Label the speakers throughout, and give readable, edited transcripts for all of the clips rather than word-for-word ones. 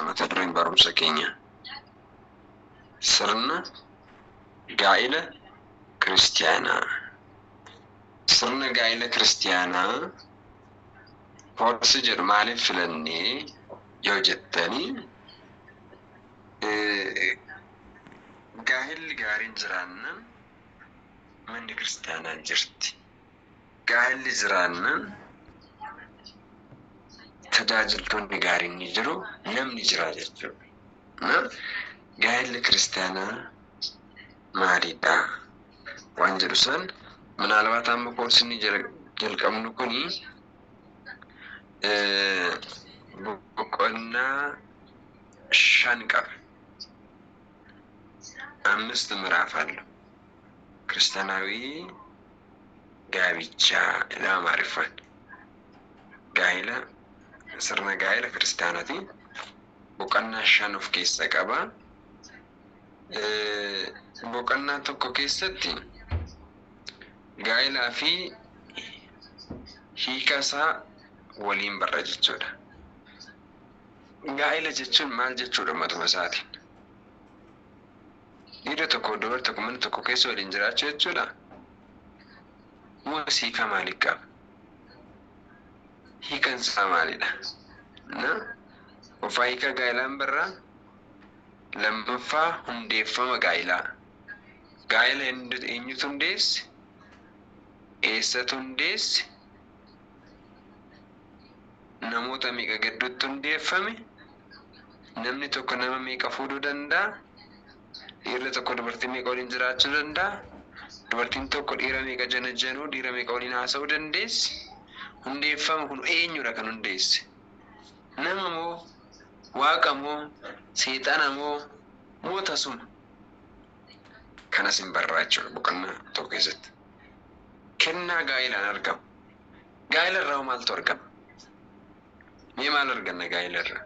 Speaker 1: mata dureen barumsa keenya sirna gaa'ila kiristaanaa. Sirna gaa'ila kiristaanaa koorsi jedhu maaliif filannee yoo jettanii gaa'illi gaariin jiraannan manni kiristaanaa jirti. Gaa'illi jiraannan tajaajiltoonni gaariin ni jiru, namni jira jechuudha. Gaa'illi kiristaanaa maalidha waan jedhu san ምናልባት amma koorsinni jalqabnu kuni boqonnaa 5 qaba. 5 ምዕራፍ አለው። ክርስቲያናዊ ጋብቻ ለማሪፋን ጋይላ ስርነ ጋይላ ክርስቲያናቲ boqonnaa 5 of keessa qaba. boqonnaa tokko keessatti gaa'ilaa fi hiika isaa waliin barra jechuudha. Gaa'ila jechuun maal jechuudha matuma isaatiin? Dhiira tokko dubartii tokko mana tokko keessa waliin jiraachuu jechuudha. Moo hiika maalii qaba? Hiikan isaa maalidha? Ofaa hiika gaa'ilaan barraa lammaffaa hundeeffama gaa'ilaa. Gaa'ila eenyutu hundeesse? Eessatu hundeesse? Namoota meeqa gidduutti hundeeffame? Namni tokko nama meeqa fuudhuu danda'a? Dhiirri tokko dubartii meeqa waliin jiraachuu danda'a? Dubartiin tokko dhiira meeqa janajjanuu, dhiira meeqa waliin haasa'uu dandeessi? Hundeeffama kun eenyudha kan hundeesse? Nama moo? Waaqa moo? Seexana moo? Moo tasuma? Kanas hin barraachuudha boqonnaa tokko keessatti. Kennaa gaa'ilaan argamu. Gaa'ila irraa maaltu argama? Mee maal arganna gaa'ila irraa?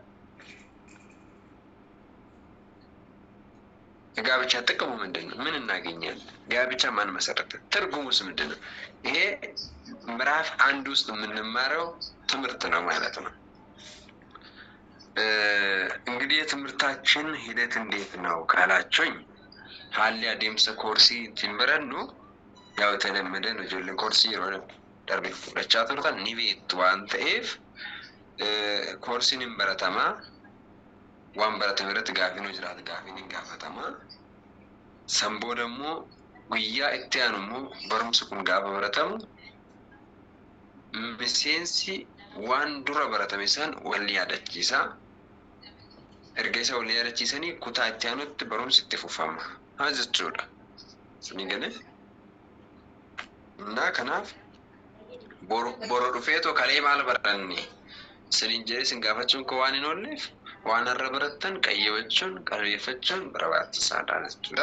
Speaker 1: ጋብቻ ጥቅሙ ምንድነው? ምን እናገኛለን? ጋብቻ ማን መሰረተ? ትርጉሙስ ምንድነው? ይሄ ምዕራፍ 1 ውስጥ የምንማረው ትምህርት ነው ማለት ነው። እንግዲህ የትምህርታችን ሂደት እንዴት ነው ካላችሁኝ ሀሊያ ዴምሰ ኮርሲ ትንበረኑ ያው ተለመደ ነው ጆልን ኮርሲ ይሮነ ደርቤ ለቻቱርታን ኒቤት ዋንተ ኤፍ ኮርሲን እንበረተማ ዋንበረተ ምረት ጋፊኖ ጅራት ጋፊን ጋፈተማ ሰምቦ ደግሞ ጉያ እትያኑሙ በሩምስ ኩን ጋፈ በረተሙ ምስንሲ ዋን ዱረ በረተመሰን ወልያደቺሳ እርገሰ ወልያደቺሰኒ ኩታቻኑት በሩምስ ትፉፋማ አዝቹዳ ስኒገነ እና ከናፍ ቦሮ ዱፌቶ ከሌ ማል በረኒ ስኒንጀሪ ስንጋፈቹን ከዋን ይኖልፍ ዋን አረበረተን ቀየወቹን ቀርየፈቹን በረባት ሳዳነስቱዳ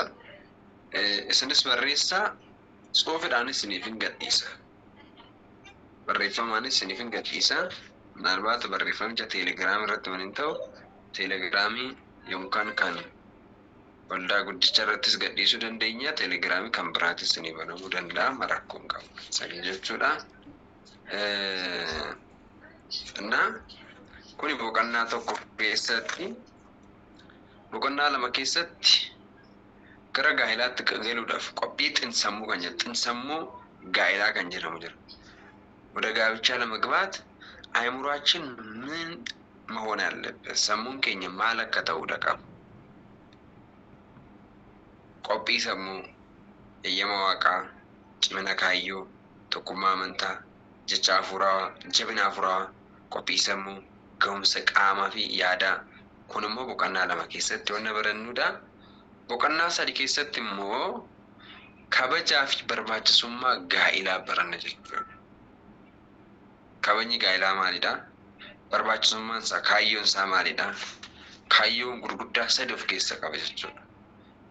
Speaker 1: እስንስ በሬሳ ጽሁፍዳንስ ስኒፍን ገዲሳ በሬፈማንስ ስኒፍን ገዲሳ ምናልባት በሬፈምቻ ቴሌግራም ረት ምንንተው ቴሌግራሚ የሙካን ካን ወልዳ ጉዲቻ ረትስ ገዲሱ ደንደኛ ቴሌግራሚ ከምብራትስ ስኒ በነሙ ደንዳ መራኮን ጋር ሰግጀቹዳ እና ኩኒ ቦቀና tokko keessatti boqonnaa lama keessatti gara gaa'ilaatti galuudhaaf qophii xinsammuu kan jedhu xinsammuu gaa'ilaa kan jedhamu jira. ወደ ጋብቻ ለመግባት አይምሮአችን ምን መሆን ያለበት ሰሙን ከኛ ማለከተው ደቃም ቆጲ ሰሙ የየማዋቃ ጭመነካዩ ተኩማ መንታ ጀቻፉራ ጀብናፉራ ቆጲ ሰሙ ገውምሰ ቃማፊ ያዳ ኩንሞ ቦቀና ለማ keessatti ወነ በረኑዳ ቦቀና ሰዲ keessatti ሞ ከበጃፊ በርባችሱማ ጋኢላ በረነ ጀቹ kabajni gaa'ilaa maalidha? Barbaachisummaan isaa kaayyoon isaa maalidha? Kaayyoon gurguddaa sadi of keessa qaba jechuudha.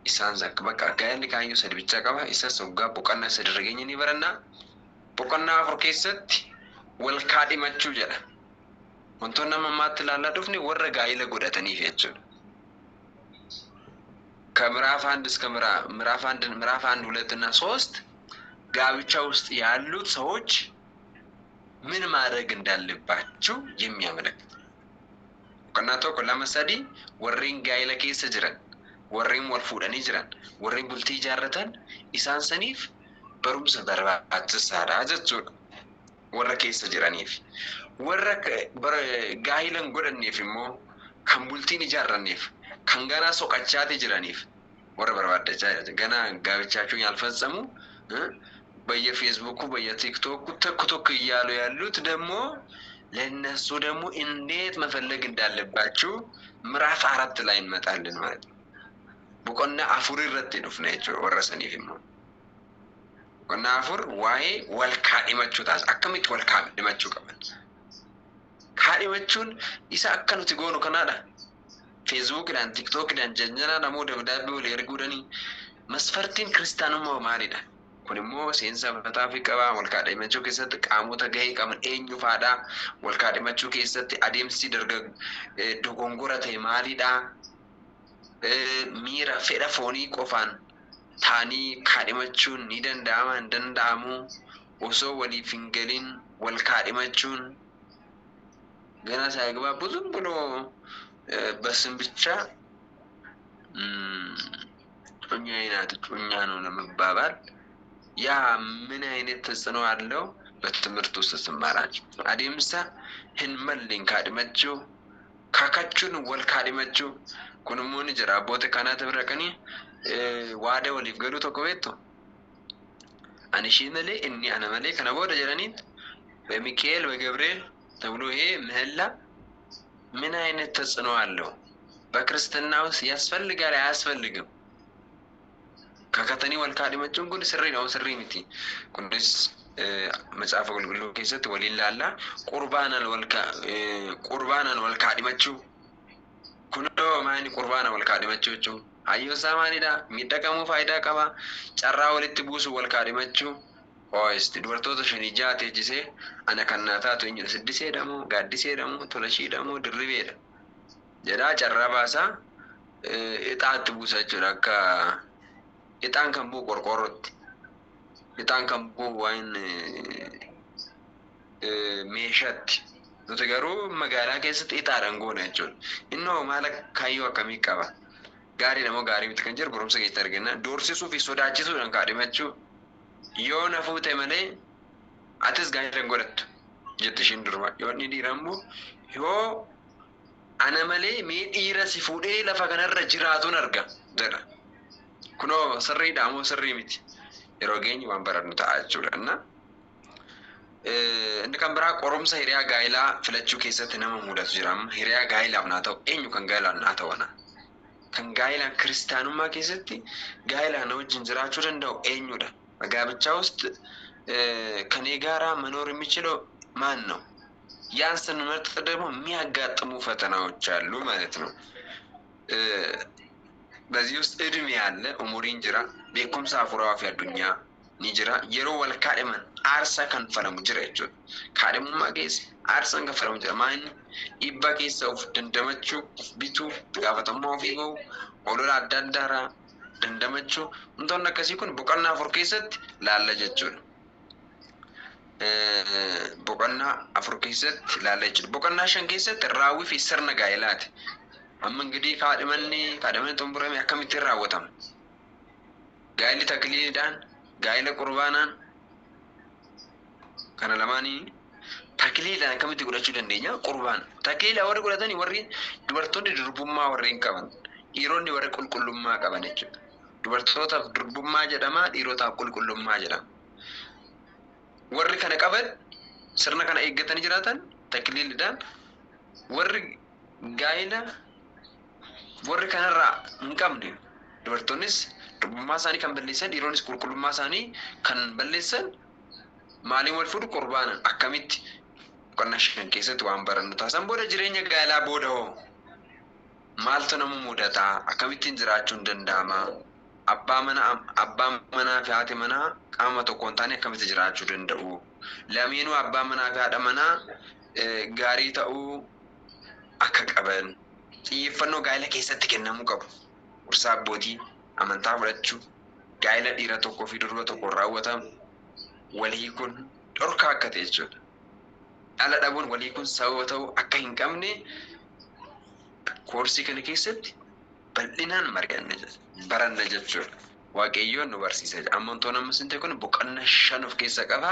Speaker 1: Isaan bakka gaa'illi kaayyoo sadi bicha qaba. Isas waggaa boqonnaa sadi irra geenye ni baranna. Boqonnaa 4 keessatti wal kaadhimachuu jedha. Wantoonni nama ammaatti ilaallaa dhufne warra gaa'ila godhataniif jechuudha. ከምዕራፍ 1 እስከ ምዕራፍ 1 2 እና 3 ጋብቻ ውስጥ ያሉት ሰዎች ምን ማድረግ እንዳለባቸው የሚያመለክት boqonnaa tokko lama sadii warreen gaa'ela keessa jiran warreen wal fuudhanii jiran warreen bultii ijaarratan isaan saniif barumsa barbaachisaadha jechuudha. Warra keessa jiraniif warra gaa'ela hin godhanneef immoo kan bultiin ijaarranneef kan ganaa soqachaati jiraniif warra barbaadachaa jira. Ganaa gaabichaachuu ያልፈጸሙ በየፌስቡኩ በየቲክቶኩ ቲክቶክ እያሉ ያሉት ደግሞ ለነሱ ደግሞ እንዴት መፈለግ እንዳለባችሁ ምዕራፍ 4 ላይ እንመጣለን ማለት ነው። boqonnaa afur irratti dhufna jechuudha warra saniif immoo. Boqonnaa afur waa'ee wal kaadhimachuu taas akkamitti wal kaadhimachuu qaban. Kaadhimachuun isa akka nuti goonu kanaadha. Feesbuukidhaan, tiktookiidhaan jajjanaa namoota dabdaabbii wal erguudhanii masfartiin kiristaanummaa maalidha? Kun immoo seensa mataa fi qabaa wal kaadhimachuu keessatti qaamota gahee qaban eenyu faadhaa? Wal kaadhimachuu keessatti adeemsi dogongora ta'e maalidha? Miira fedha foonii qofaan taanii kaadhimachuun ni danda'ama hin danda'amu? Osoo waliif hin galin wal kaadhimachuun ገና ሳይግባቡ ዝም ብሎ በስም ብቻ ጮኛ አይናት ጮኛ ነው ለመባባል ያ ምን አይነት ተጽዕኖ አለው? በትምህርት ውስጥ ተማራችሁ አዲምሳ ህንመልን ካድመችሁ ካካቹን ወል ካድመችሁ ኩንሙን ጅራ ቦተ ካናተ ብረቀኒ ዋደ ወሊፍ ገሉ ተቆቤቶ አንሺመለ እኒ አነመለ ከነቦደ ጀራኒት በሚካኤል በገብርኤል ተብሎ ይሄ ምህላ ምን አይነት ተጽዕኖ አለው? በክርስትና ውስጥ ያስፈልጋል አያስፈልግም? ከከተኒ ወል ካድመቹን ጉድ ስሪ ነው ስሪ ሚቲ ኩንስ መጽሐፈ ጉልጉሉ ከሰት ወሊላላ ቁርባናን ወል ካድመቹ ኩኖ ማኒ ቁርባና ወል ካድመቹ አዩ ሳማኒዳ ሚጠቀሙ ፋይዳ ቀባ ጨራ ወልት ቡሱ ወል ካድመቹ ኦይስት ድወርቶቶ ሸኒጃት እጅሴ አነ ከናታቱ እኝ ስድሴ ደሞ ጋዲሴ ደሞ ቶለሺ ደሞ ድርቤዳ ጀዳ ጨራባሳ እጣት ቡሳቹ ራካ እጣን ከምቦ ቆርቆሮት እጣን ከምቦ ዋይን ሜሸት ኑተገሩ መጋላ ከስት እጣራን ጎናቸው እኖ ማለክ ካዩ አከሚቀባ ጋሪ ደሞ ጋሪ ምትከንጀር ብሩምሰ ገይተርገና ዶርሲሱ ፊሶዳቺሱ ደንካደመቹ yoona fuute malee atis gaa'ela godhattu jette ishiin durba yoonni dhiirammoo yoo ana malee mee dhiira si fuudhee lafa kanarra jiraatuun arga jedha. Kunoo sirriidha moo sirrii miti? Yeroo geenyu waan barannu ta'a jechuudha. Inni kan biraa qorumsa hiriyaa gaa'elaa filachuu keessatti nama mudatu jira. Hiriyaa gaa'elaaf naa ta'u eenyu kan gaa'elaaf naa ta'u kan gaa'elaan kiristaanummaa keessatti gaa'elaan na wajjin jiraachuu danda'u eenyudha? ጋብቻ ውስጥ ከኔ ጋራ መኖር የሚችለው ማን ነው? ያን ስንመርጥ ደግሞ የሚያጋጥሙ ፈተናዎች አሉ ማለት ነው። በዚህ ውስጥ እድሜ ያለ ኡሙሪን ጅራ ቤኩምሳ አፉራፍ ያዱኛ ኒጅራ የሮ ወል ካደመን አርሳ ከንፈረሙ ጅራ ይችላል ካደሙማ ጌስ አርሳን ከንፈረሙ ጅራ ማን ይባኬስ ኦፍ ደንደመቹ ቢቱ ጋፈተማው ፊጎ ኦሎላ አዳዳራ dandamachu untoon akkasii kun boqonnaa afur keessatti laalla jechuudha. Boqonnaa afur keessatti laalla jechuudha. Boqonnaa shan keessatti raawwii fi sirna gaa'elaati. Amma እንግዲህ kaadhimanni xumurame akkamitti raawwatama? Gaa'elli takliidhaan, gaa'ela qurbaanaan kana lamaanii takliidhaan akkamitti godhachuu dandeenya? Qurbaan takliidhaan warri godhatanii warri dubartoonni durbummaa warreen qaban dhiironni warri qulqullummaa qaban jechuudha. Dubartootaaf durbummaa jedhama, dhiirotaaf qulqullummaa jedhama. Warri kana qaban sirna kana eeggatanii jiraatan takliidhaan warri gaa'ela warri kanarraa hin qabne dubartoonnis durbummaa isaanii kan balleessan dhiironnis qulqullummaa isaanii kan balleessan maaliin wal fuudhu qurbaanan akkamitti boqonnaa shan keessatti waan barannu taasisan booda jireenya gaa'elaa booda hoo maaltu nama mudataa akkamittiin jiraachuun danda'ama? Abbaa manaa fi haati manaa qaama tokkoon taane akkamitti jiraachuu danda'u? Lameenuu abbaa manaa fi haadha manaa gaarii ta'uu akka qaban xiyyeeffannoo gaa'ela keessatti kennamuu qabu. Gorsa abbootii amantaa fudhachuu gaa'ela dhiira tokkoo fi durba tokkoon raawwatamu walii kun dhorkaa akka ta'e jechuudha. Dhala dhabuun walii kun sababa ta'uu akka hin qabne koorsii kana keessatti bal'inaan mari'anna baranna jechuudha. Waaqayyoon nu barsiisa. Amantoon amma sin ta'e kun boqonnaa 5 of keessa qaba.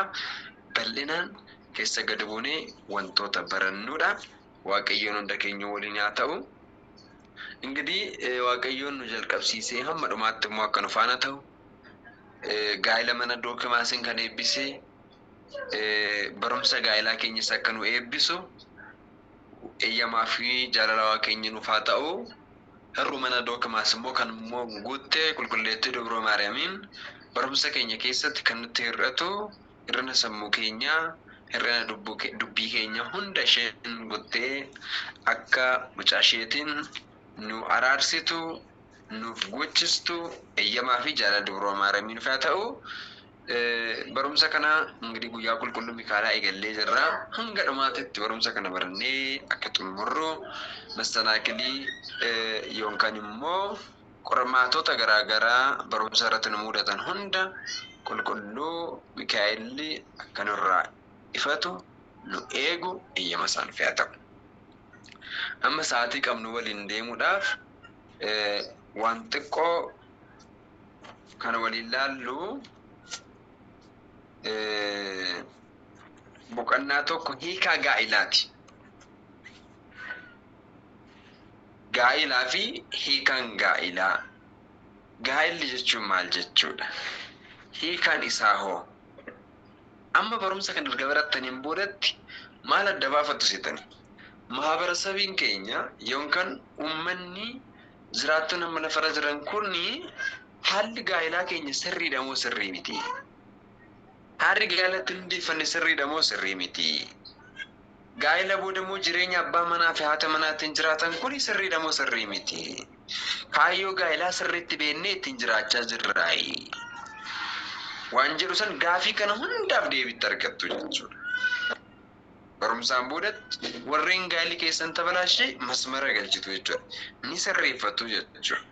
Speaker 1: Bal'inaan keessa gad buunee wantoota barannuudha. Waaqayyoon hunda keenya waliin haa ta'u. እንግዲህ waaqayyoon nu jalqabsiisee hamma dhumaatti immoo akka nu faana ta'u gaa'ela mana dookimaasiin kan eebbisee barumsa gaa'elaa keenyas akka nu eebbisu eeyyamaa fi jaalala Waaqayyo nuuf haa ta'u. Har'u mana dookimaas immoo kan immoo guuttee qulqulleettii Dubroo Maariyaamiin barumsa keenya keessatti kan nutti hir'atu hir'ina sammuu keenyaa hir'ina dubbii keenya hunda isheen guuttee akka mucaa isheetiin nu araarsitu nuuf gochistu eeyyamaa fi jaalala Dubroo Maariyaamiin haa ta'u. Barumsa kana እንግዲህ guyyaa qulqulluu Mikaa'elaa eegallee jirra. Hanga dhumaatitti barumsa kana barannee akka xumurru mastanaakilii yookaan immoo qormaatota garaagaraa barumsa irratti nu mudatan hunda qulqulluu Mikaa'elli akka nurraa ifatu nu eegu eeyyama isaan haa ta'u. Amma sa'aatii qabnu waliin deemuudhaaf waan xiqqoo kana waliin laallu boqonnaa tokko hiikaa gaa'ilaati. Gaa'ilaa fi hiikaan gaa'ilaa. Gaa'illi jechuun maal jechuudha? Hiikaan isaa hoo? Amma barumsa kan erga barattaniin boodatti maal adda baafattu seetani? Mahabarasabiin keenya yookaan uummanni jiraattonni amma lafarra jiran kuni haalli gaa'ilaa keenya sirriidha moo sirrii miti? Harri gaa'elatti hundeeffanne sirriidha moo sirrii miti? Gaa'ela booda immoo jireenya abbaa manaa fi haadha manaatiin jiraatan kuni sirriidha moo sirrii miti? Kaayyoo gaa'elaa sirriitti beennee ittiin jiraachaa jirraayi. Waan jedhu san gaafii kana hundaaf deebiitti argattu jechuudha. Barumsaan boodatti warreen gaa'elli keessan tabalaashee masmara galchitu jechuudha. Ni sirreeffatu jechuudha.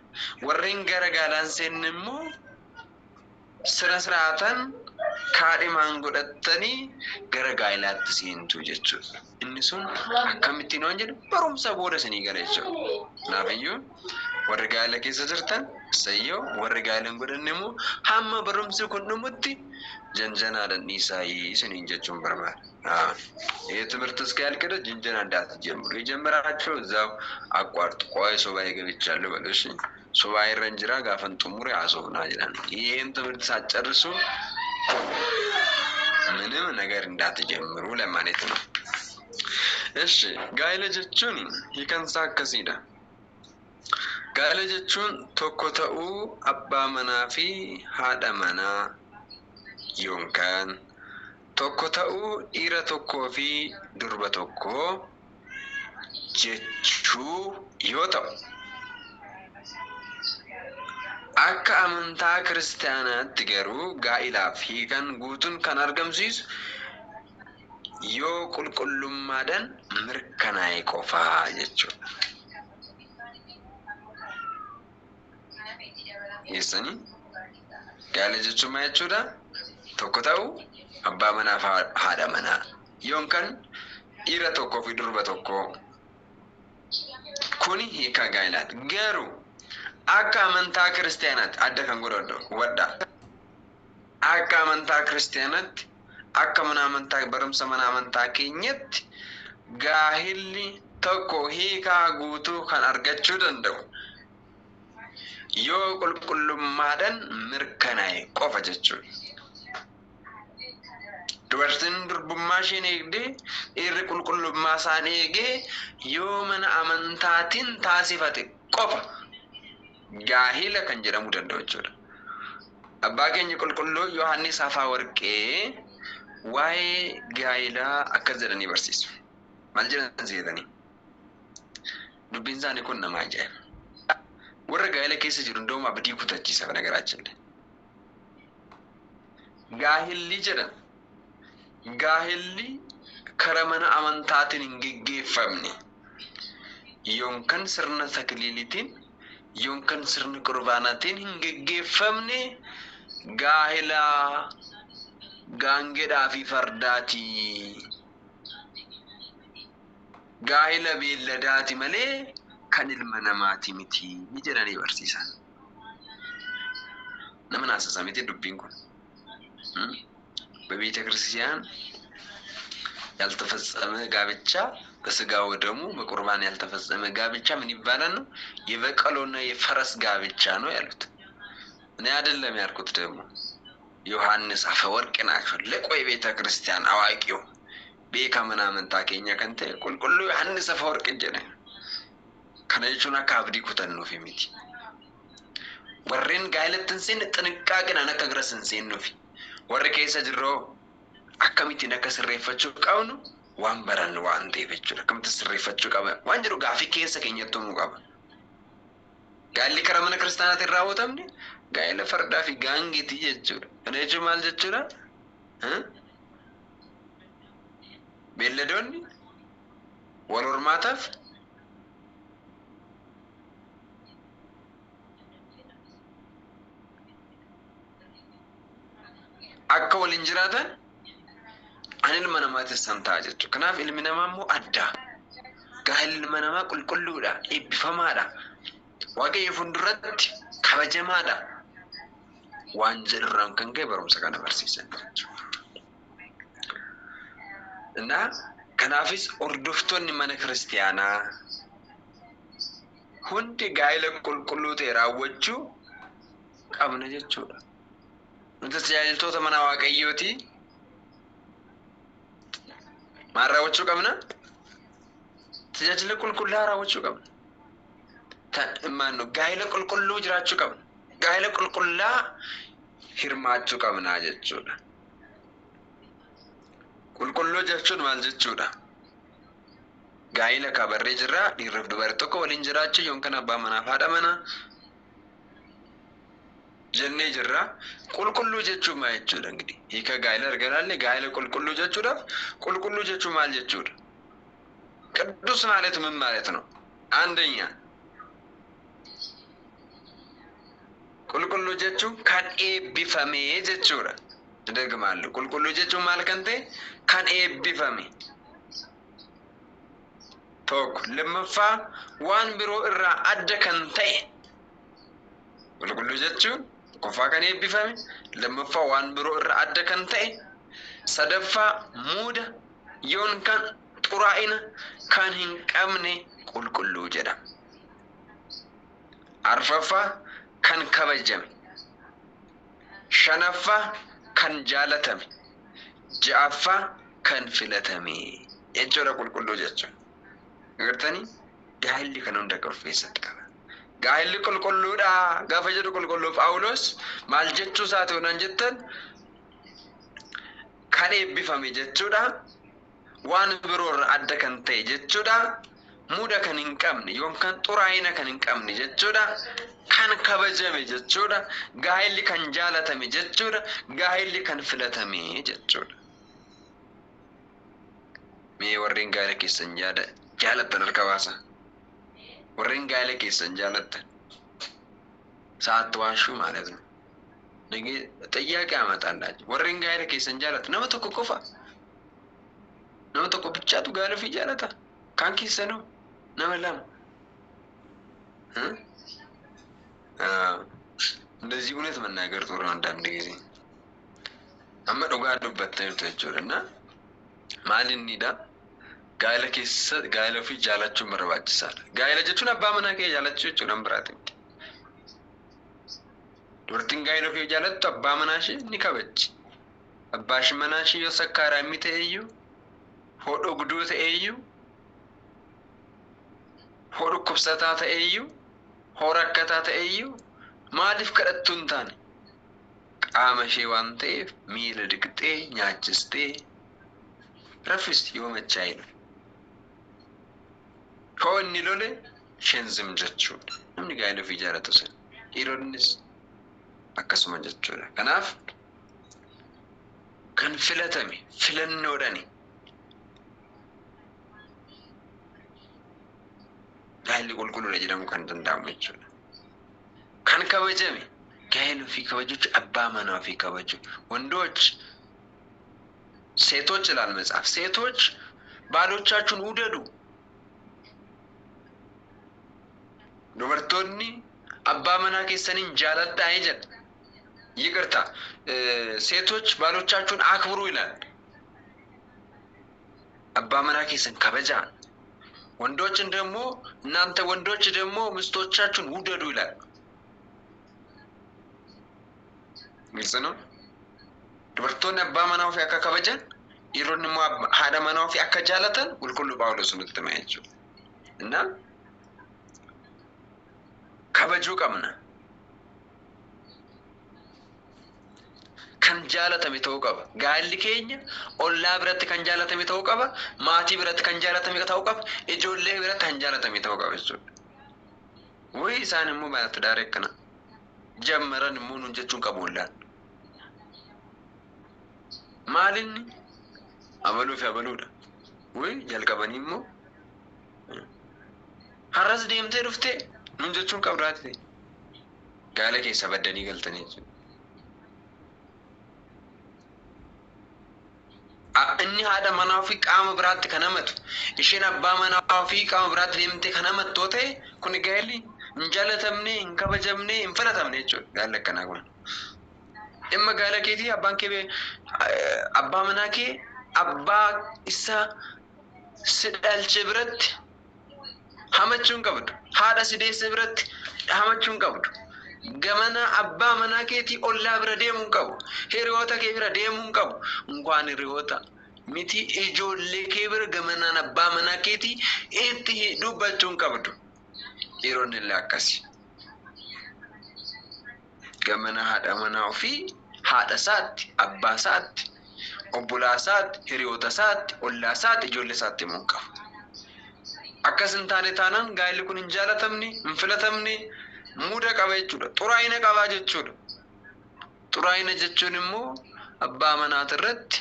Speaker 1: Warreen gara gaa'elaan seenan immoo sirna siraatan kaadhimaan godhattanii gara gaa'elaatti seentu jechuudha. Inni sun akkamittiin waan jedhu barumsa booda isinii gala jechuudha. Kanaafuu warri gaa'ela keessa jirtan sayyoo warri gaa'ela hin godhanne immoo hamma barumsi kun dhumutti janjanaadhaan dhiisaa isiniin jechuun barbaada. ትምህርት እስኪያልቅ ድረስ ጅንጀና እንዳትጀምሩ የጀመራችሁ እዛው አቋርጡ። ቆይ ሱባኤ ገብቻለሁ በሉ እሺ። ሱባኤ ረንጅራ ጋፈን ጥሙር ያሶብና ይላል። ይሄን ትምህርት ሳትጨርሱ ምንም ነገር እንዳትጀምሩ ለማለት ነው። እሺ ጋa'ela jechuun hiikansaa akkasiidha. Gaa'ela jechuun tokko ta'uu abbaa manaa fi haadha manaa yookaan tokko ta'uu dhiira tokkoo fi durba tokkoo jechuu yoo ta'u akka amantaa kiristaanaatti garuu gaa'elaaf hiikan guutuun kan argamsiisu yoo qulqullummaadhaan mirkanaa'e qofaa jechuudha. Yeessanii gaa'ela jechuun maal jechuudha? Tokko ta'uu abbaa manaa fi haadha manaa yookaan dhiira tokkoo fi durba tokkoo kuni hiikaa gaa'elaati. Garuu akka amantaa kiristaanaatti adda kan godhadhu wadda. Akka amantaa kiristaanaatti akka mana amantaa barumsa mana amantaa keenyatti gaa'elli tokko hiikaa guutuu kan argachuu danda'u yoo qulqullummaadhaan mirkanaa'e qofa jechuudha. Dubartiin durbummaa isheen eegdee dhiirri qulqullummaa isaan eegee yoo mana amantaatiin taasifate qofa gaa'ela kan jedhamuu danda'u jechuudha. Abbaa keenya qulqulluu Yohaannis Afaawarqee waa'ee gaa'elaa akkas jedhanii barsiisu. Maal jedhan seetanii? Dubbiin isaanii kun nama ajaa'iba. Warra gaa'ela keessa jiru hundumaa abdii kutachiisa kana garaachillee. Gaa'elli jedhan gaa'elli karaa mana amantaatiin hin geggeeffamne yookaan sirna takliilitiin yookaan sirna qurbaanaatiin hin geggeeffamne gaa'ela gaangedhaa fi fardaati. Gaa'ela beelladaati malee kan ilma namaati miti ni jedhanii barsiisan. Nama naasasa miti dubbiin kun. በቤተ ክርስቲያን ያልተፈጸመ ጋብቻ በስጋው ደሙ በቁርባን ያልተፈጸመ ጋብቻ ምን ይባላል ነው? የበቀሎና የፈረስ ጋብቻ ነው ያሉት። እኔ አይደለም ያልኩት ደግሞ ዮሐንስ አፈወርቅ ናቸው። ለቆይ ቤተ ክርስቲያን አዋቂው ቤካ ምናምን ታከኛ ከንተ ቁልቁሉ ዮሐንስ አፈወርቅ እንጀነ ከነጁና ካብዲ ኩተን ነው ፊሚቲ ወሬን ጋይለትን ሲን ጥንቃቄና ነከግረስን ሲን ነው ፊ ወሬ ከይሰ ጅሮ አከሚቲ ነከስሬፈቹ ቀውኑ ዋንበራን ዋንቴ ፈቹ ለከምት ስሬፈቹ ቀበ ዋንጅሩ ጋፊ ከይሰ ከኘቱ ሙቀበ ጋሊ ከረመነ ክርስቲያናት ይራወታምኒ ጋይለ ፈርዳ ፊ ጋንጊቲ ጀቹ እነጁ ማል ጀቹራ ቤለዶኒ ወሎርማታፍ akka waliin jiraatan ani ilma namaatti santaa jechuudha. Kanaaf ilmi namaa immoo adda. Gaa'elli ilma namaa qulqulluudha, eebbifamaadha. Waaqayyo fuulduratti kabajamaadha. Waan jedhurraan kan ka'e barumsa kana barsiisan jechuudha. Kanaafis hordoftoonni mana kiristiyaanaa hundi gaa'ela qulqulluu ta'e raawwachuu qabna jechuudha. Nuti tajaajiltoota mana waaqayyooti maal raawwachuu qabna? Tajaajila qulqullaa raawwachuu qabna. Gaa'ela qulqulluu jiraachuu qabna. Gaa'ela qulqullaa hirmaachuu qabna jechuudha. Qulqulluu jechuun maal jechuudha? Gaa'ela kabarree jirra dhiirriif dubartii tokko waliin jiraachuu yookaan abbaa manaa fi haadha manaa jennee jirra. Qulqulluu jechuun maal jechuudha? እንግዲህ hiika gaa'ela arganalle gaa'ela qulqulluu jechuudhaaf qulqulluu jechuun maal jechuudha? ቅዱስ ማለት ምን ማለት ነው? አንደኛ qulqulluu jechuun kan eebbifame jechuudha. ደግማለሁ. qulqulluu jechuun maal kan ta'e? Kan eebbifame. tokko lammaffaa waan biroo irraa adda kan ta'e. qulqulluu jechuun qofaa kan eebbifame, lammaffaa waan biroo irraa adda kan ta'e, sadaffaa muuda yookaan xuraa'ina kan hin qabne qulqulluu jedhama. arfaffaa kan kabajame, shanaffaa kan jaalatame, ja'affaa kan filatame jechuudha qulqulluu jechuun. Agartanii gaa'elli kan hunda qopheessatti qaba. Gaa'elli qulqulluudha gaafa jedhu qulqulluu Phaawulos maal jechuu isaati honan jettan kan eebbifame jechuudha. Waan biroo irraa adda kan ta'e jechuudha. Muuda kan hin qabne yookaan xuraa'ina kan hin qabne jechuudha. Kan kabajame jechuudha. Gaa'elli kan jaalatame jechuudha. Gaa'elli kan filatame jechuudha. Mee warreen gaa'ela keessan jaalattan harka baasa. warreen gaa'ela keessan jaalattan sa'aatti waashuu ማለት ነው። ጥያቄ አመጣላችሁ። warreen gaa'ela keessan jaalatan nama tokko qofa nama tokko bichaatu gaa'ela fi jaalata kan keessanoo nama lama እንደዚህ እውነት መናገር ጥሩ ነው። አንዳንድ ጊዜ አማ ዶጋ ዱበተን ተጨረና ማልኒዳ gaa'ela keessa gaa'ela fi jaalachuun barbaachisaadha. Gaa'ela jechuun abbaa manaa kee jaalachuu jechuudha biraati. Dubartiin gaa'ela fi jaalattu abbaa manaa ishee ni kabajji. Abbaa manaa ishee yoo sakkaaraa inni ta'eyyuu, hodho guduu ta'eyyuu, hodho kubsataa ta'eyyuu, hora akkataa ta'eyyuu maaliif kadhattuu hin taane? Qaama ishee waan ta'eef miila dhiqxee nyaachistee raffisti yoo machaa'edha. Koonni lole shenzim jechuudha. Namni gaa'ela fi jaalatu sana dhiironnis akkasuma jechuudha. Kanaaf kan filatame filannoodhani gaa'elli qulqulluudha jedhamu kan danda'amu jechuudha. Kan kabajame gaa'ela fi kabajuun abbaa manaa fi kabaju ወንዶች ሴቶች ይላል መጽሐፍ። ሴቶች ባሎቻችሁን ውደዱ dubartoonni abbaa manaa keessaniin jaaladhaa jedha. ይቅርታ ሴቶች ባሎቻችሁን አክብሩ ይላል። አባ መና ኬሰን ከበጃ ወንዶችን ደግሞ እናንተ ወንዶች ደግሞ ሚስቶቻችሁን ውደዱ ይላል። ግልጽ ነው። dubartoonni abbaa manaa ofii akka kabajan dhiironni immoo haadha manaa ofii akka jaalatan qulqulluu Phaawulos nutti hima jechuudha. እና kabajuu qabna. kan jaalatame ta'uu qaba. Gaalli keenya ollaa biratti kan jaalatame ta'uu qaba. Maatii biratti kan jaalatame ta'uu qaba. Ijoollee biratti kan jaalatame ta'uu qaba jechuudha. Way isaan immoo baay'ata daaree kana jammaran immoo nuun jechuun qabu ollaan. Maalinni abaluu fi abaluudha. Way jalqabanii immoo har'as deemtee dhuftee nuun jechuun qabdaati. Gaala keessa baddanii galtanii jechuudha. inni haadha manaa fi qaama biraatti kan hamatu isheen abbaa manaa fi qaama biraatti deemtee kan hamattu ta'e kun gaalli hin jaalatamne hin kabajamne hin falatamne jechuudha. Gaala akkanaa kun dhimma gaala keetii abbaan kee abbaa manaa kee abbaa isa si dhalche biratti hamachuun qabdu, haadha si deesse biratti hamachuun qabdu. Gamana abbaa manaa keetii ollaa bira deemuun qabu, hiriyoota kee bira deemuun qabu. Inkwaan hiriyoota miti ijoollee kee bira gamanaan abbaa manaa keetii itti dubbachuun qabdu. Dhiironni illee akkasi. Gamana haadha manaa ofii haadha isaatti, abbaa isaatti, obbolaa isaatti, hiriyoota isaatti, ollaa isaatti, ijoollee isaatti himuun qabu. Akkas hin taane taanaan gaalli kun hin jaalatamne, hin filatamne. Muda qaba jechuudha. Xuraa'ina qaba jechuudha. Xuraa'ina jechuun immoo abbaa manaat irratti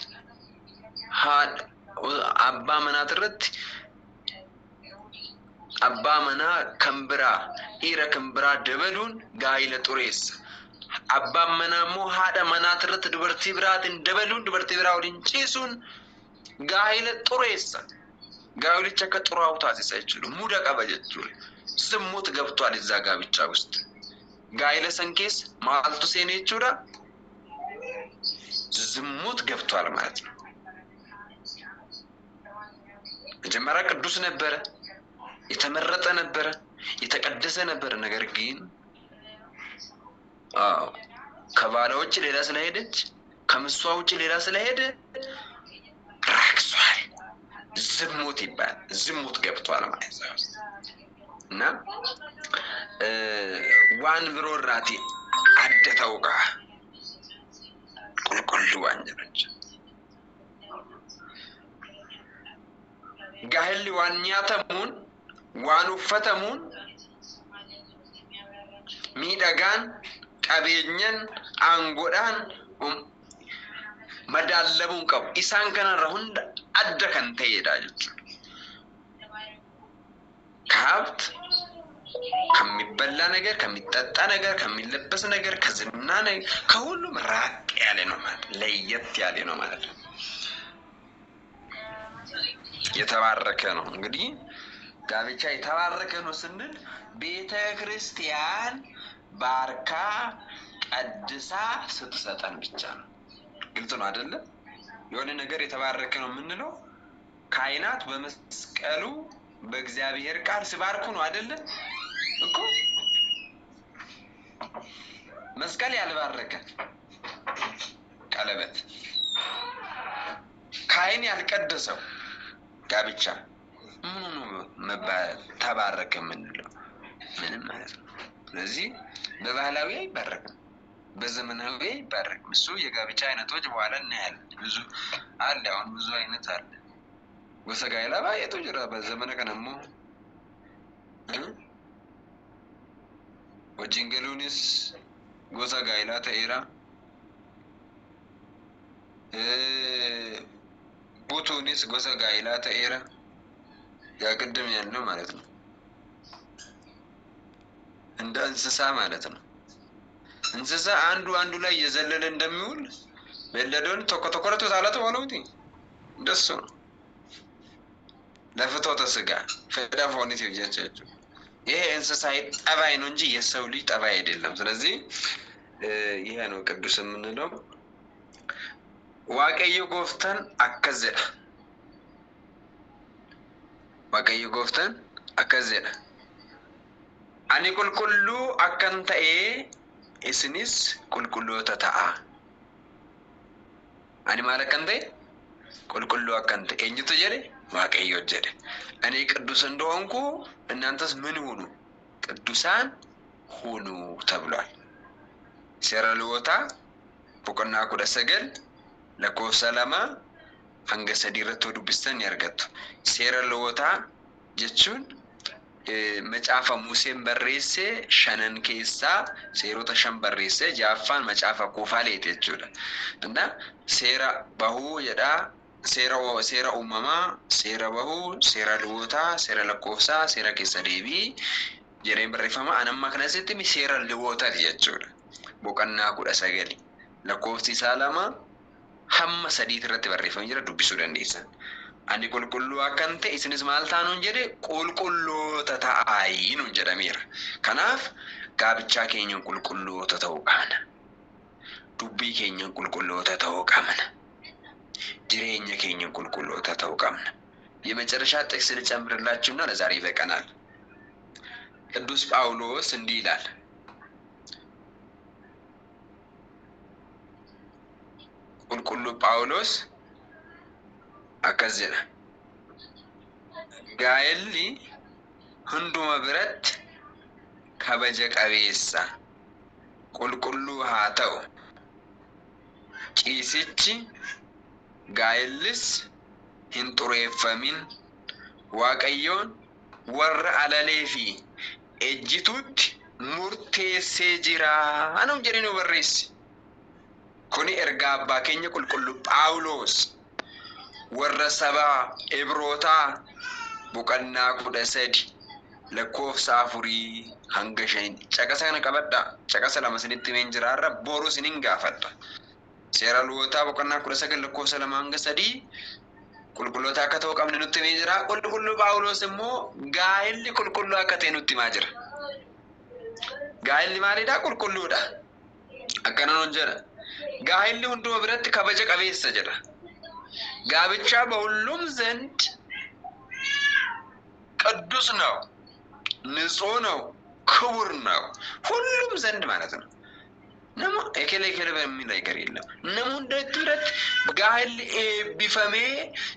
Speaker 1: haadha abbaa manaat irratti abbaa manaa kan biraa dhiira kan biraa dabaluun gaa'ila xureessa. Abbaan manaa immoo haadha manaat irratti dubartii biraatiin dabaluun dubartii biraa waliin ciisuun gaa'ila xureessa. Gaa'ilicha akka xuraa'u taasisa jechuudha. Muda qaba jechuudha. ዝሙት ገብቷል እዛ ጋብቻ ውስጥ ጋይለ ሰንኬስ ማልቱ ሴኔቹዳ ዝሙት ገብቷል ማለት ነው። መጀመሪያ ቅዱስ ነበረ፣ የተመረጠ ነበረ፣ የተቀደሰ ነበረ። ነገር ግን ከባሏ ውጭ ሌላ ስለሄደች ከምሷ ውጭ ሌላ ስለሄደ ረክሷል። ዝሙት ይባላል። ዝሙት ገብቷል ማለት ነው። እና ዋን ብሮራቲ አደታውቃ ቁልቁል ዋንጀረች ጋህሊ ዋንያተሙን ዋን ኡፈተሙን ሚዳጋን ቀበኘን አንጎዳን መዳለቡን ቀብ ኢሳን ከነራ ሁንዳ አደከን ተይዳጅ ከሀብት ከሚበላ ነገር ከሚጠጣ ነገር ከሚለበስ ነገር ከዝና ነገር ከሁሉም ራቅ ያለ ነው ማለት ለየት ያለ ነው ማለት ነው። የተባረከ ነው። እንግዲህ ጋብቻ የተባረከ ነው ስንል ቤተ ክርስቲያን ባርካ ቀድሳ ስትሰጠን ብቻ ነው። ግልጽ ነው አይደለ? የሆነ ነገር የተባረከ ነው የምንለው ካህናት በመስቀሉ በእግዚአብሔር ቃል ሲባርኩ ነው አይደለ? እኮ መስቀል ያልባረከ ቀለበት ካህን ያልቀደሰው ጋብቻ ምኑ መባል ተባረከ የምንለው ምንም ማለት ነው። ስለዚህ በባህላዊ አይባረክም፣ በዘመናዊ አይባረክም። እሱ የጋብቻ አይነቶች በኋላ እናያለን። ብዙ አለ፣ አሁን ብዙ አይነት አለ። ወሰጋይላ ባየቱ ጅራ በዘመነ ከነሞ ወጅንገሉንስ ጎሰጋይላ ተኤራ ቡቱንስ ጎሰጋይላ ተኤራ ያቅድም ያለው ማለት ነው። እንደ እንስሳ ማለት ነው። እንስሳ አንዱ ላይ የዘለለ እንደሚውል በለዶን ተቆተቆረቱ ታላተ ወለውቲ እንደሱ ለፍቶተ ስጋ ፈዳፎኒት ይጀቸቹ ይሄ እንስሳዊ ጠባይ ነው እንጂ የሰው ልጅ ጠባይ አይደለም። ስለዚህ ይሄ ነው ቅዱስ የምንለው። ዋቀዮ ጎፍተን አከዘደ ዋቀዮ ጎፍተን አከዘደ አኒ ቁልቁሉ አከንተኤ እስኒስ ቁልቁሎተ ተአ አኒ ማለከንተ ቁልቁሉ አከንተ እኝቱ ጀደ ዋቀዮ ጀደ እኔ ቅዱስ እንደሆንኩ እናንተስ ምን ሁኑ ቅዱሳን ሁኑ ተብሏል። ሴራ ልወታ ቦቀና ኩደ ሰገል ለኮሰ ለማ አንገሰ ዲረቶ ዱብስተን ያርገቱ ሴራ ልወታ ጀቹን መጫፋ ሙሴን በሬሴ ሸነን ኬሳ ሴሮተ ሸንበሬሴ ጃፋን መጫፋ ኮፋሌ ተችውላ እና ሴራ ባሁ የዳ ሴራ ኡመማ ሴራ ባሁ ሴራ ልወታ ሴራ ለኮፍሳ ሴራ ኬሳ ዴቢ ጀሬን በሬፈማ አነማ ከነሰት ሚ ሴራ ልወታ ተችውላ ቦቀና ኩዳ ሰገሊ ለኮፍሲ ሳላማ ሐመ ሰዲት ረት በሬፈም ጀራ ዱብሱ ደንዴሰን አኒ ቁልቁሉ አከንተ ኢስንስ ማልታኑ እንጀደ ቁልቁሉ ተታአይኑ እንጀደሚር ከናፍ ጋብቻ ኬኛን ቁልቁሉ ተተውቃነ ዱቢ ኬኛን ቁልቁሉ ተተውቃመነ ጅሬኛ ኬኛን ቁልቁሉ ተተውቃመነ የመጨረሻ ጥቅስ ልጨምርላችሁና ለዛሬ ይበቃናል። ቅዱስ ጳውሎስ እንዲህ ይላል ቁልቁሉ ጳውሎስ አከዘነ ጋይሊ ሁንዱመ ብረት ከበጀ ቀቤሳ ቁልቁሉ ሃተው ጪሲቺ ጋይልስ ሂንጡሬፈሚን ዋቀዮን ወር አለሌፊ ኤጅቱት ሙርቴሴ ጅራ አኑም ጀሪኑ በሬስ ኩኒ ኤርጋ አባ ኬኛ ቁልቁሉ ጳውሎስ ወረሰባ ኤብሮታ ቡቀና ኩደ ሰዲ ለኮፍሳ ፉሪ አንገሸን ጨቀሰነ ቀበዳ ጨቀሰ ለመስኒት መንጅራራ ቦሩ ሲኒንጋ ፈጣ ሴራ ልወታ ቡቀና ኩደ ሰገል ለኮፍሳ ለማንገሰዲ ቁልቁሎታ ከተወቀም ንኑት መንጅራ ቁልቁሉ ጳውሎስ ሞ ጋይል ቁልቁሉ አከቴኑት ማጅራ ጋይል ማሪዳ ቁልቁሉዳ አከነኖ እንጀራ ጋይል ሁንዱ ብረት ከበጀ ቀቤስ ጀራ ጋብቻ በሁሉም ዘንድ ቅዱስ ነው፣ ንጹህ ነው፣ ክቡር ነው። ሁሉም ዘንድ ማለት ነው። ነሞ እከለ በሚል ነገር የለም። ነሞ እንደትረት ጋል ቢፈሜ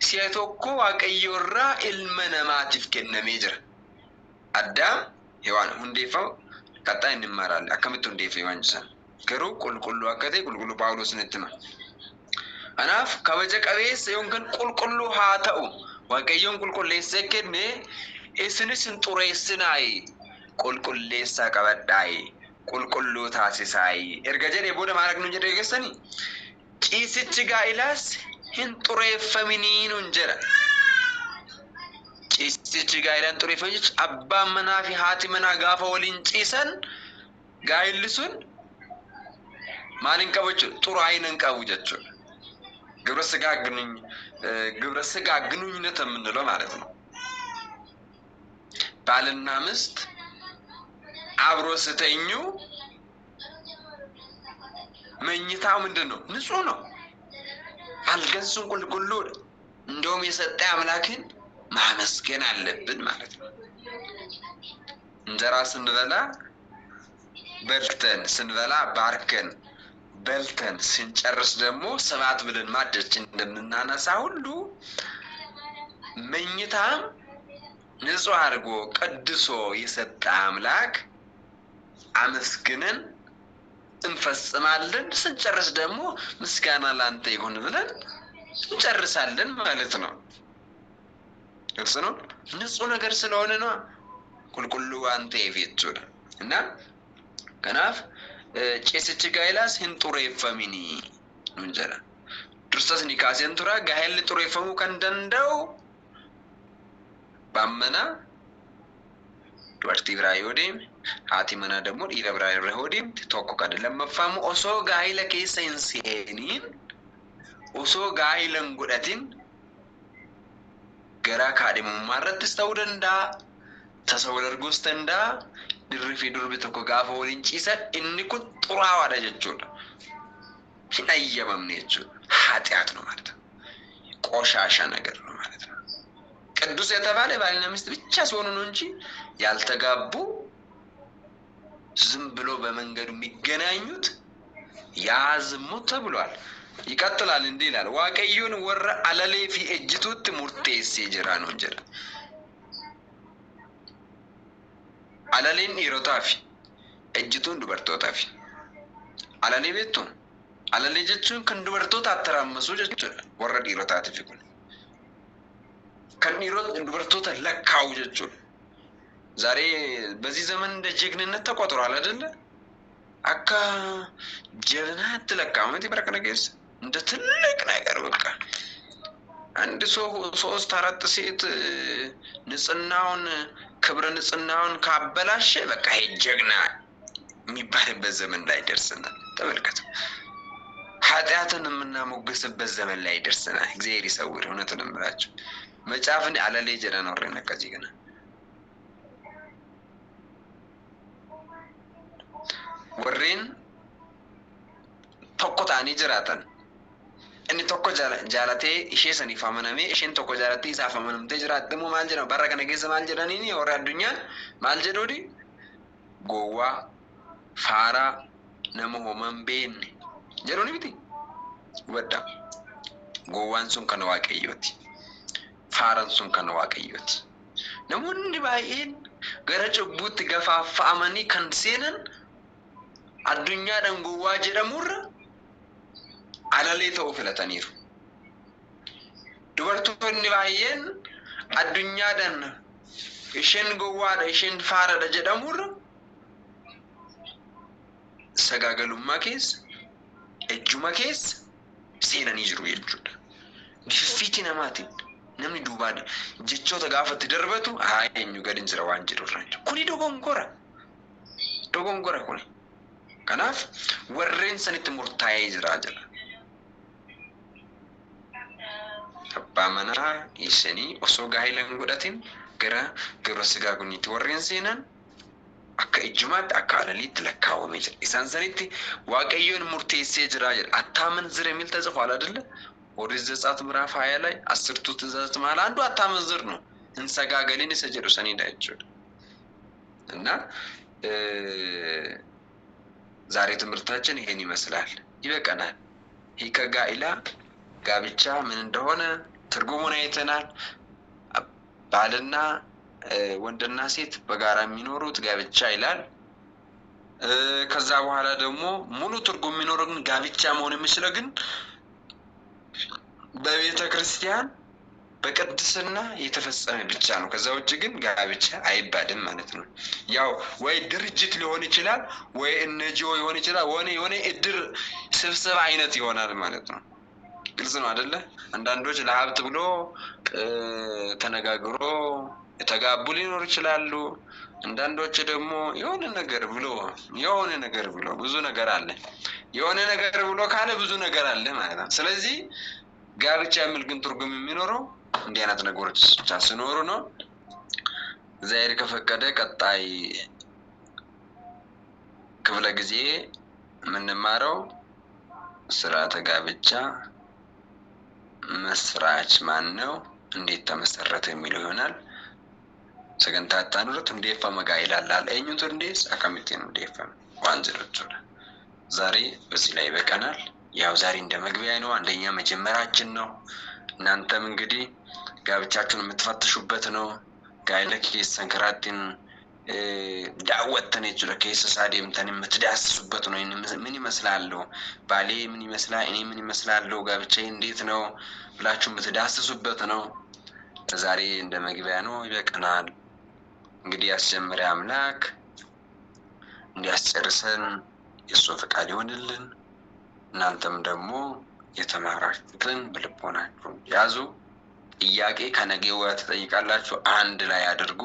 Speaker 1: ሲያቶኮ ዋቀዮራ ኢልመነማቲፍ ከነሜጅር አዳም ሔዋን ሁንዴፋው ቀጣይ እንማራለን። አከምቱ እንዴፋ ይዋንሳ ገሩ ቁልቁሉ አከቴ ቁልቁሉ ጳውሎስ ነጥማ አናፍ ከበጀ ቀቤስ የሆንከን ቁልቁሉ ሃተው ዋቀዮን ቁልቁሌሰ ከነ እስንስ እንጡሬስናይ ቁልቁሌሳ ቀበዳይ ቁልቁሉ ታሲሳይ እርገጀኔ ቦደ ማረግ ነው እንጀደ ገሰኒ ጪስች ጋይላስ እንጡሬፈሚኒኑ እንጀራ ጪስች ጋይላን ጡሬፈኝች አባ መናፊ ሃቲ መና ጋፋ ወሊን ጪሰን ጋይልሱን ማልን ቀበጭ ጡሩ አይነን ቀቡጀቹ ግብረ ስጋ ግንኙነት የምንለው ማለት ነው። ባልና ሚስት አብሮ ስተኙ መኝታው ምንድነው? ንጹህ ነው። አልገንሱን ቁልቁሉ እንደውም የሰጠ አምላክን ማመስገን አለብን ማለት ነው። እንጀራ ስንበላ በልተን ስንበላ ባርከን በልተን ስንጨርስ ደግሞ ሰባት ብለን ማደች እንደምናነሳ ሁሉ መኝታም ንጹህ አድርጎ ቀድሶ የሰጠ አምላክ አመስግነን እንፈጽማለን። ስንጨርስ ደግሞ ምስጋና ላንተ ይሁን ብለን እንጨርሳለን ማለት ነው። ግልጽ ነው። ንጹህ ነገር ስለሆነ ነው ቁልቁሉ አንተ ይፈጭው እና ከናፍ ጨስች ጋይላስ እንጡሬፈሚኒ እንጀራ ድርሰስ ኒካሴንቱራ ጋይል ጡሬፈሙ ከንደንደው ባመና ዱርቲ ብራዮዲም ሃቲመና ደግሞ ኢለብራዮዲም ተቶኮ ከደለም መፋሙ ኦሶ ጋይለ ኬሰንሲኒን ኦሶ ጋይለን ጉዳቲን ገራ ካዲሙ ማረትስ ተውደንዳ tasawwur arguus danda'a dirri fi durbi tokko gaafa waliin ciisan inni kun xuraawaadha jechuudha. Hin ayyamamne jechuudha. ኃጢአት ነው ማለት ነው። ቆሻሻ ነገር ነው ማለት ነው። ቅዱስ የተባለ ባልና ሚስት ብቻ ሲሆኑ ነው እንጂ ያልተጋቡ ዝም ብሎ በመንገዱ የሚገናኙት ያዝሙት ተብሏል። ይቀጥላል እንዲህ ይላል waaqayyoon warra alalee fi ejjituutti murteessee jira ነው እንጀራ alaleen dhiirotaa fi ejjituun dubartootaa fi alalee beektu alalee jechuun kan dubartoota attaraammasuu jechuudha warra dhiirotaatiif kun kan dhiirota dubartoota lakkaa'u jechuudha ዛሬ በዚህ ዘመን እንደ ጀግንነት ተቆጥሯል አይደለ አካ ጀግና ተለካመት ይበረከነገስ እንደ ትልቅ ነገር በቃ አንድ ሰው 3-4 ሴት ንጽናውን ክብረ ንጽናውን ካበላሸ በቃ ይሄ ጀግና የሚባልበት ዘመን ላይ ደርሰናል። ተመልከቱ ኃጢአትን የምናሞግስበት ዘመን ላይ ደርሰናል። እግዚአብሔር ይሰውር። እውነቱን እምላችሁ መጽሐፍን አለሌ ጀራ ነው ረነቀጂ ገና warreen tokko ta'anii jiraatan inni tokko jaalatee ishee saniif amanamee isheen tokko jaalattee isaaf amanamtee jiraatte immoo maal jedhama barra kana keessa maal jedhaniini warra addunyaan maal jedhuudi gowwaa faaraa nama homan beenne jedhuuni miti hubadhaa gowwaan sun kan waaqayyooti faaraan sun kan waaqayyooti namoonni baay'een gara cubbuutti gafaafamanii kan seenan addunyaadhaan gowwaa jedhamurra alalee ta'uu filataniiru. Dubartoonni baay'een addunyaadhaan isheen gowwaadha isheen faaradha jedhamurra sagaagalummaa keessa ejjuma keessa seenanii jiru jechuudha. Giffiitii namaatiin namni duubaadha jechoota gaafatti darbatu haa eenyu gadi hin jira waan jedhurra kuni dogongora kuni. Kanaaf warreen sanitti murtaa'ee jira jala. Abbaa manaa dhiisanii osoo gaa'ela hin godhatin gara sigaa kunniitti warreen seenan akka ejjumaatti akka alaliitti lakkaawwamee jira. Isaan sanitti waaqayyoon murteessee jira jedha. አታመንዝር የሚል ተጽፏል አይደለ? ኦሪት ዘጸአት ምዕራፍ 20 ላይ 10ቱ ትእዛዛት ማለት አንዱ አታመንዝር ነው። እንሰጋገልን ይሰጀሩ ሰኔ ዳይቸው እና ዛሬ ትምህርታችን ይሄን ይመስላል። ይበቃናል። ይሄ ከጋኢላ ጋብቻ ምን እንደሆነ ትርጉሙን አይተናል። ባልና ወንድና ሴት በጋራ የሚኖሩት ጋብቻ ይላል። ከዛ በኋላ ደግሞ ሙሉ ትርጉም የሚኖረው ግን ጋብቻ መሆን የሚችለው ግን በቤተ ክርስቲያን በቅድስና የተፈጸመ ብቻ ነው። ከዛ ውጭ ግን ጋብቻ አይባልም ማለት ነው። ያው ወይ ድርጅት ሊሆን ይችላል ወይ እነጂኦ ሊሆን ይችላል ወይ እድር ስብስብ አይነት ይሆናል ማለት ነው። ግልጽ ነው አይደለ? አንዳንዶች ለሀብት ብሎ ተነጋግሮ የተጋቡ ሊኖር ይችላሉ። አንዳንዶች ደግሞ የሆነ ነገር ብሎ ብዙ ነገር አለ። የሆነ ነገር ብሎ ካለ ብዙ ነገር አለ ማለት ነው። ስለዚህ ጋብቻ የሚል ግን ትርጉም የሚኖረው እንዲህ አይነት ነገሮች ብቻ ሲኖሩ ነው። እግዚአብሔር ከፈቀደ ቀጣይ ክፍለ ጊዜ የምንማረው ስርዓተ ጋብቻ መስራች ማን ነው፣ እንዴት ተመሰረተ የሚለው ይሆናል። ሰገንታታ ኑረት እንዴፋ መጋይላላል አይኙት እንዴስ አካሚቴን እንዴፋ ዋንጀሮቹ ዛሬ በዚህ ላይ በቀናል። ያው ዛሬ እንደ መግቢያ ነው፣ አንደኛ መጀመራችን ነው። እናንተም እንግዲህ ጋብቻችሁን የምትፈትሹበት ነው። ጋይለ ኬስ ሰንከራቲን ዳወተን ይችላል ኬስ ሳዴም ተን የምትዳስሱበት ነው። ምን ይመስላል ባሌ ምን ይመስላል እኔ ምን ይመስላል ጋብቻዬ እንዴት ነው ብላችሁ የምትዳስሱበት ነው። ዛሬ እንደ መግቢያ ነው፣ ይበቃናል። እንግዲህ ያስጀምረ አምላክ እንዲያስጨርሰን የሱ ፈቃድ ይሁንልን። እናንተም ደግሞ የተማራችሁትን በልቦናችሁ ያዙ። ጥያቄ ከነገው ተጠይቃላችሁ አንድ ላይ አድርጉ።